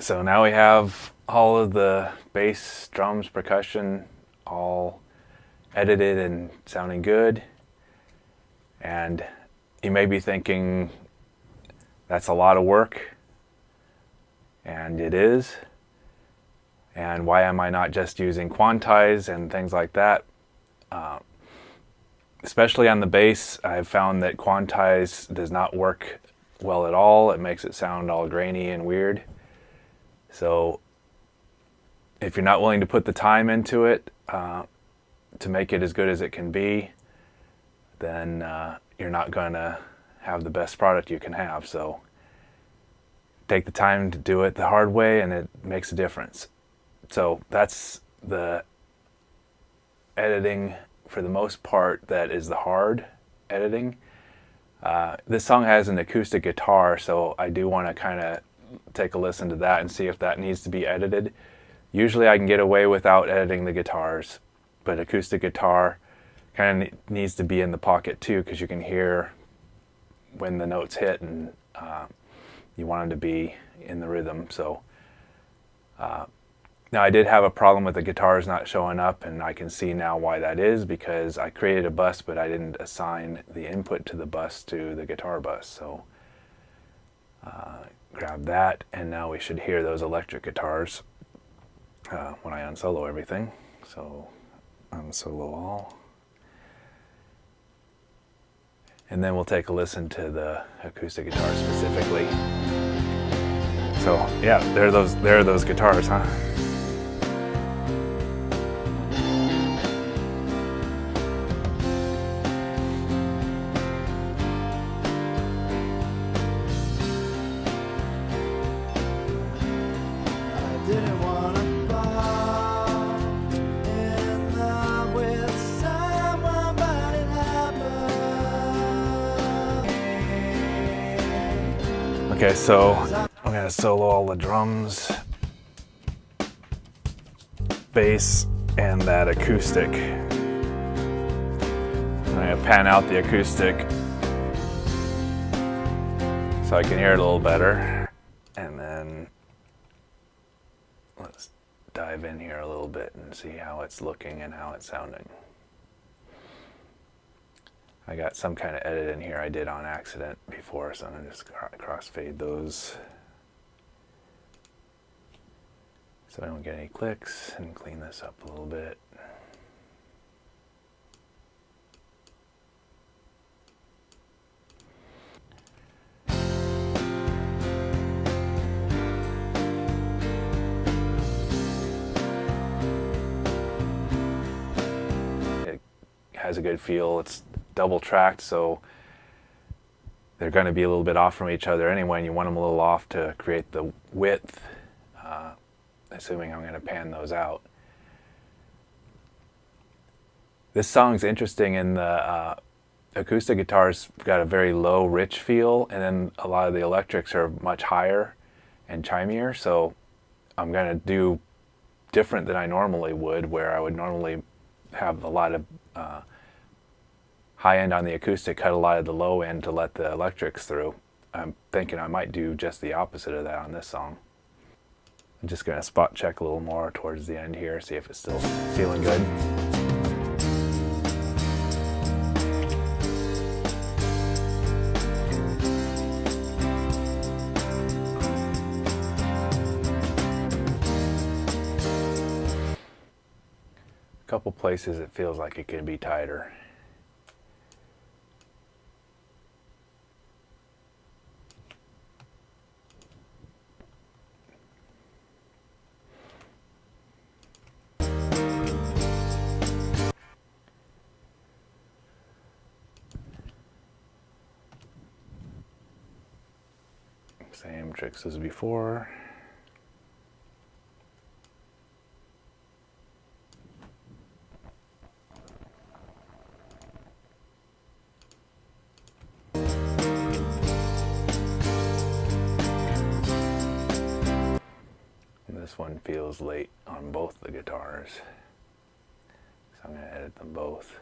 So now we have all of the bass, drums, percussion all edited and sounding good. And you may be thinking that's a lot of work, and it is. And why am I not just using quantize and things like that? Especially on the bass, I've found that quantize does not work well at all. It makes it sound all grainy and weird. So if you're not willing to put the time into it to make it as good as it can be, then you're not going to have the best product you can have. So take the time to do it the hard way, and it makes a difference. So that's the editing, for the most part, that is the hard editing. This song has an acoustic guitar, so I do want to kind of take a listen to that and see if that needs to be edited. Usually I can get away without editing the guitars, but acoustic guitar kind of needs to be in the pocket too, because you can hear when the notes hit, and you want them to be in the rhythm. So now I did have a problem with the guitars not showing up, and I can see now why that is, because I created a bus but I didn't assign the input to the bus to the guitar bus. So grab that, and now we should hear those electric guitars when I unsolo everything. So unsolo all. And then we'll take a listen to the acoustic guitar specifically. So yeah, there are those guitars, huh? Okay, so I'm gonna solo all the drums, bass, and that acoustic. I'm gonna pan out the acoustic so I can hear it a little better. And then let's dive in here a little bit and see how it's looking and how it's sounding. I got some kind of edit in here I did on accident before, so I'm going to just crossfade those so I don't get any clicks, and clean this up a little bit. It has a good feel. It's double tracked, so they're going to be a little bit off from each other anyway, and you want them a little off to create the width, assuming I'm going to pan those out. This song's interesting in the acoustic guitars got a very low, rich feel, and then a lot of the electrics are much higher and chimier, so I'm going to do different than I normally would, where I would normally have a lot of high end on the acoustic, cut a lot of the low end to let the electrics through. I'm thinking I might do just the opposite of that on this song. I'm just going to spot check a little more towards the end here, see if it's still feeling good. A couple places it feels like it could be tighter. Same tricks as before. This one feels late on both the guitars, so I'm going to edit them both.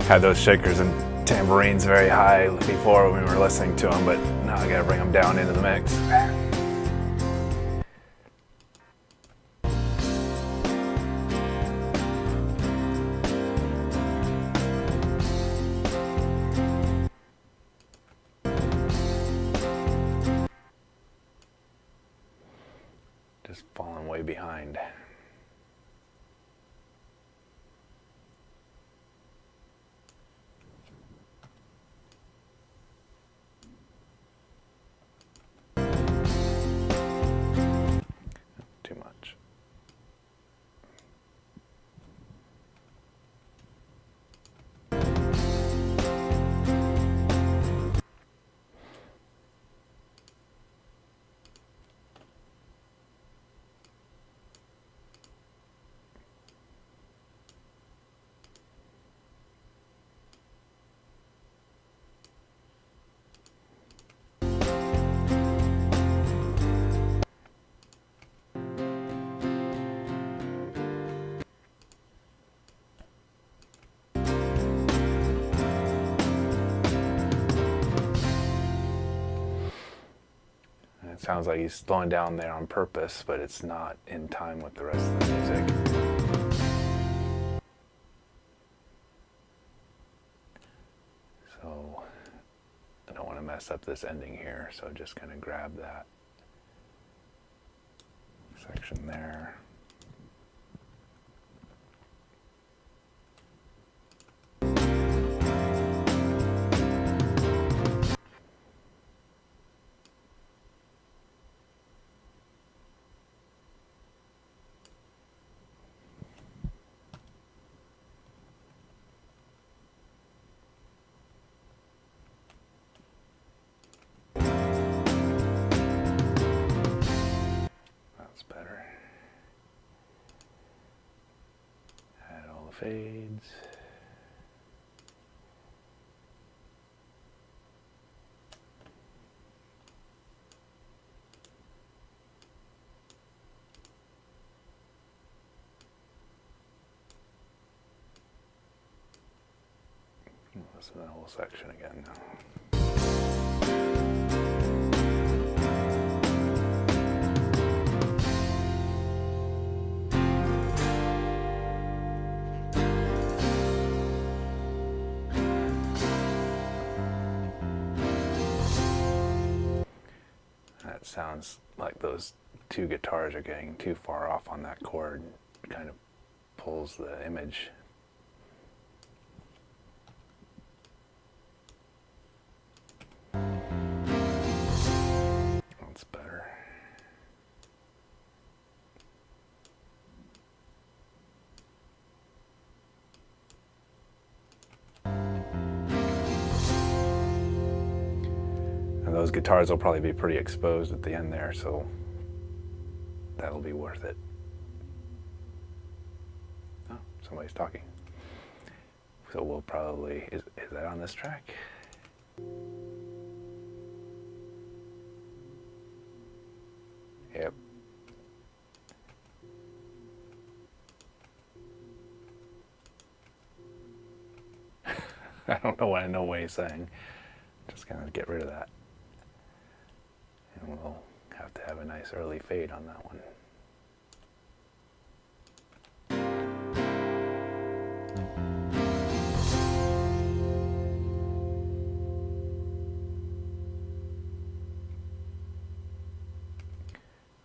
had those shakers and tambourines very high before when we were listening to them, but now I gotta bring them down into the mix. Just falling way behind. Too much. It sounds like he's slowing down there on purpose, but it's not in time with the rest of the music. So I don't want to mess up this ending here, so just kind of grab that section there. Better. Add all the fades. Listen to that whole section again now. That sounds like those two guitars are getting too far off on that chord. It kind of pulls the image. That's better. And those guitars will probably be pretty exposed at the end there, so that'll be worth it. Oh, somebody's talking. So we'll probably, is that on this track? Yep. I don't know what I know what he's saying. Just kind of get rid of that. And we'll have to have a nice early fade on that one.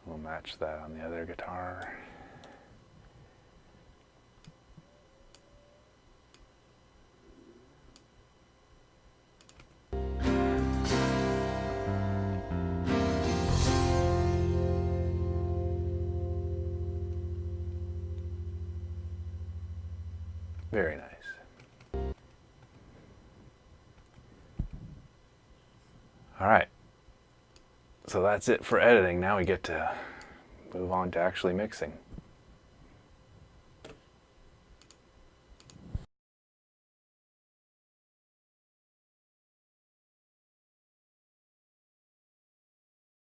We'll match that on the other guitar. Very nice. All right. So that's it for editing. Now we get to move on to actually mixing.